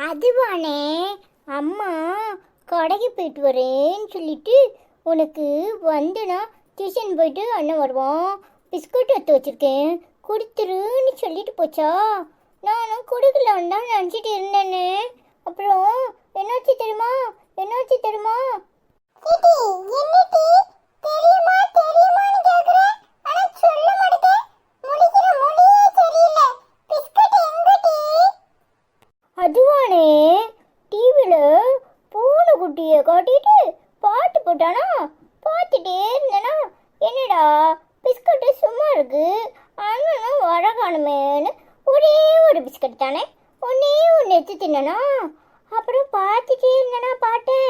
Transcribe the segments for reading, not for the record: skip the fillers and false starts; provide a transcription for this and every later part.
அதுவானே, அம்மா கடைக்கு போயிட்டு வரேன்னு சொல்லிட்டு உனக்கு வந்தனா டியூஷன் போயிட்டு அண்ணன் வருவான், பிஸ்கட் எடுத்து வச்சிருக்கேன் கொடுத்துருன்னு சொல்லிட்டு போச்சா. நானும் கொடுக்கலான்னு தான் நினச்சிட்டு இருந்தேனே. அப்புறம் என்னாச்சு தெரியுமா? என்னாச்சு தெரியுமா? அதுவானே, டிவியில் பூனைக்குட்டியை காட்டிட்டு பாட்டு போட்டானா, பார்த்துட்டே இருந்தேனா, என்னடா பிஸ்கட்டு சும்மா இருக்கு, அண்ணனும் வர காணுமேன்னு ஒரே ஒரு பிஸ்கட் தானே ஒன்னே ஒன்று எடுத்து தின்னா. அப்புறம் பார்த்துட்டே இருந்தேனா பாட்டை,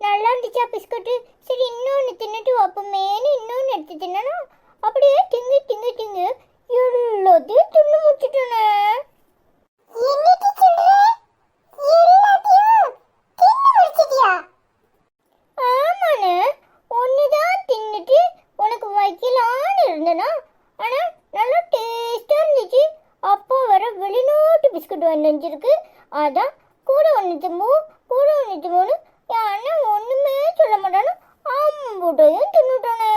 நல்லா இருந்துச்சா பிஸ்கட்டு, சரி இன்னொன்று தின்னுட்டு வைப்போமேன்னு இன்னொன்று எடுத்து தின்னா, அப்படியே திங்கு திங்கு திங்கு எல்லாத்தையும் தின்னு முடிச்சுட்டேனே. ஆமாண்ணே, ஒண்ணுதான் தின்னுட்டு உனக்கு வைக்கலான்னு இருந்தேனா, ஆனா நல்லா டேஸ்டா இருந்துச்சு. அப்பா வர வெளிநாட்டு பிஸ்கட் வந்துருக்கு, அதான் கூட ஒன்று திம்போன்னு என் அண்ணன் ஒண்ணுமே சொல்ல மாட்டானு அம்புட்டையும் தின்னுட்டானே.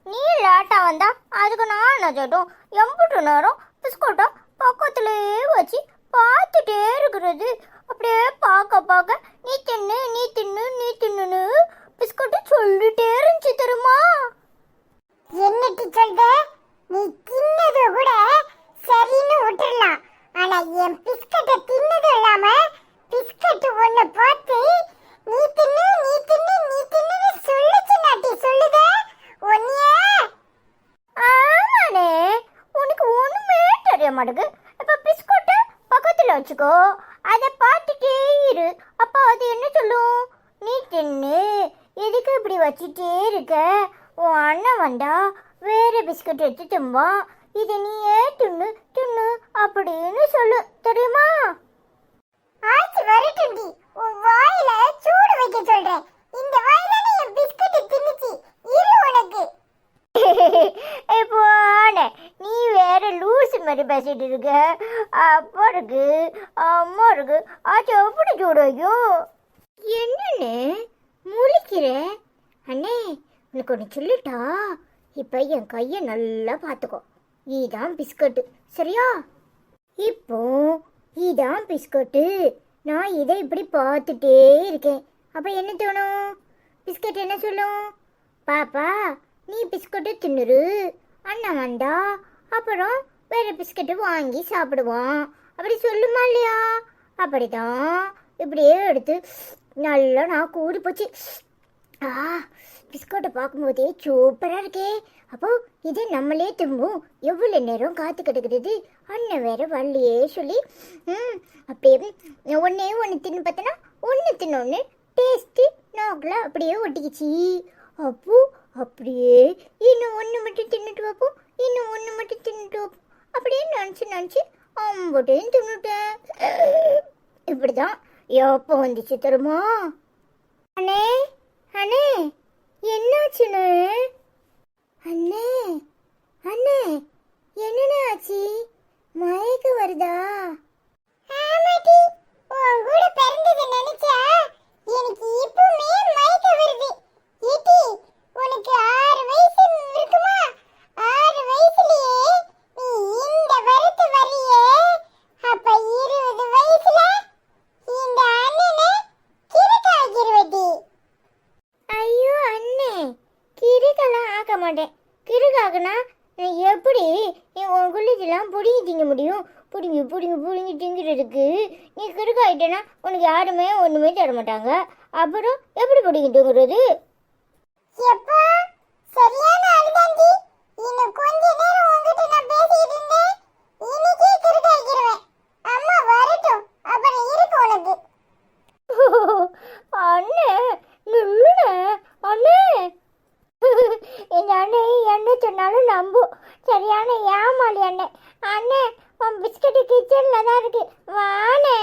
நீ லேட்டா வந்தா அதுக்கு நான் என்ன செய்யட்டும்? எம்புட்டு நேரம் பிஸ்கட்டை பக்கத்துலேயே வச்சு பார்த்துட்டே இருக்கிறது. அப்படியே பார்க்க நீ தின்னுன்னு பிஸ்கட்டு சொல்லிட்டே இருந்துச்சு தெரியுமா? என்னட்டு சொல்ற? நீ தின்னது கூட சரின்னு விட்டுறலாம், ஆனா என் பிஸ்கட்டை தின்னது இல்லாம பிஸ்கட் ஒண்ணு பார்த்து நீ தின்னு சொல்லுச்சு நாட்டி சொல்லுத ஒன்னிய. ஆமாண்ணே, உனக்கு ஒண்ணுமே தெரிய மாட்டேங்குது. இப்ப பிஸ்கட்டை பக்கத்துல வச்சுக்கோ, அதை பார்த்துட்டே இரு. அப்போ அது என்ன சொல்லும்? நீ தின்னு, எதுக்கு இப்படி வச்சுட்டே இருக்க? உன் அண்ணன் வந்தா வேற பிஸ்கட் எடுத்து திம்பான், இதை நீயே தின்னு அப்படின்னு சொல்லு, தெரியுமா? ஆச்சு வரட்டும்டி, உன் வாயில சூடு வைக்க சொல்றேன். இந்த வாயில என் பிஸ்கட் தின்னுச்சு, இரு உனக்கு. இப்போ நீ வேற லூசு மாதிரி பேசிட்டு இருக்க. அப்பா இருக்கு அம்மா இருக்கு, ஆச்சு எப்படி சூடையோ? என்னன்னு முழிக்கிற? அண்ணே, உனக்கு ஒன்று சொல்லிட்டா, இப்போ என் கையை நல்லா பார்த்துக்கோ. இதான் பிஸ்கட்டு, சரியா? இப்போ இதான் பிஸ்கட்டு. நான் இதை இப்படி பார்த்துட்டே இருக்கேன். அப்போ என்ன தோணும்? பிஸ்கட் என்ன சொல்லும்? பாப்பா நீ பிஸ்கட்டு தின்னுரு, அண்ணன் வந்தா அப்புறம் வேற பிஸ்கட்டு வாங்கி சாப்பிடுவான், அப்படி சொல்லுமா இல்லையா? அப்படிதான் இப்படியே எடுத்து நல்லா நான் கூடி போச்சு. பிஸ்கட்டை பார்க்கும்போதே சூப்பராக இருக்கே. அப்போ இதை நம்மளே திரும்பும். எவ்வளோ நேரம் காத்து கிடக்கிறது, அண்ணன் வேற வரலையே சொல்லி அப்படியே ஒன்று தின்னு பார்த்தனா ஒன்று தின்னொன்று டேஸ்ட்டு நாக்கில் அப்படியே ஒட்டிக்கிச்சு. அப்போ அப்படியே இன்னும் ஒன்று மட்டும் தின்னுட்டு வைப்போம், இன்னும் ஒன்று மட்டும் தின்னுட்டு வைப்போம், அப்படியே நினச்சி அம்பட்டையும் தின்னுட்டேன். இப்படிதான் எப்போ வந்துச்சு தருமா? அண்ணே என்னாச்சுன்னு? அண்ணே என்னண்ணே ஆச்சு? மயக்க வருதா? ஆமாடி, உன் கூட பிறந்தது நினைச்சா எனக்கு இப்பவுமே மயக்க வருது. ஏடி, உனக்கு 6 வயசு இருக்குமா? 6 வயசுலயே நீ இந்த வரத்து வரியே, அப்ப 20 வயசுல இந்த அண்ணனை கிறுக்காகிருவடி. ஐயோ அண்ணே, கிறுக்கெல்லாம் ஆக்க மாட்டேன். கிறுக்காகனா எப்படி உன் குள்ளிக்கெல்லாம் புடிங்கி திங்க முடியும்? புடிங்கி திங்கிறதுக்கு நீ கிறுக்காயிட்டேன்னா உனக்கு யாருமே ஒன்றுமே தர மாட்டாங்க. அப்புறம் எப்படி புடிங்கி திங்குறது? எப்பா சரியான அழுதாண்டி. இன்னும் கொஞ்ச நேரம் உன்கிட்ட நான் பேசிட்டு இருந்தேன், இன்னைக்கே கிறுக்காகிருவேன். அம்மா வரட்டும், அப்புறம் இருக்கு உனக்கு. அண்ணே நில்லுண்ணே, அண்ணே. எங்க அண்ணே என்ன சொன்னாலும் நம்பும். சரியான ஏமாளி அண்ணே. அண்ணே உன் பிஸ்கட்டு கிச்ச கிச்சன்ல தான் இருக்கு வானே.